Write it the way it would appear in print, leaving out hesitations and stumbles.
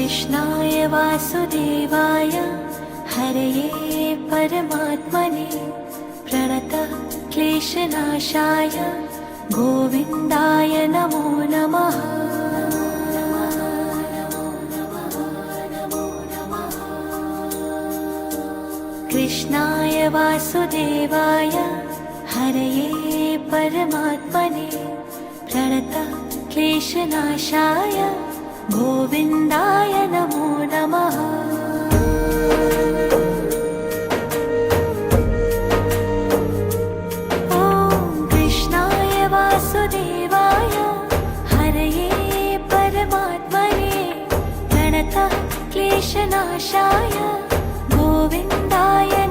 कृष्णाय वासुदेवाय हरये परमात्मने प्रणतः क्लेशनाशाय गोविन्दाय नमो नमः। कृष्णाय वासुदेवाय हरये परमात्मने प्रणतः क्लेशनाशाय गोविन्दाय नमो नमः। ॐ कृष्णाय वासुदेवाय हरये परमात्मने प्रणतः क्लेशनाशाय गोविन्दाय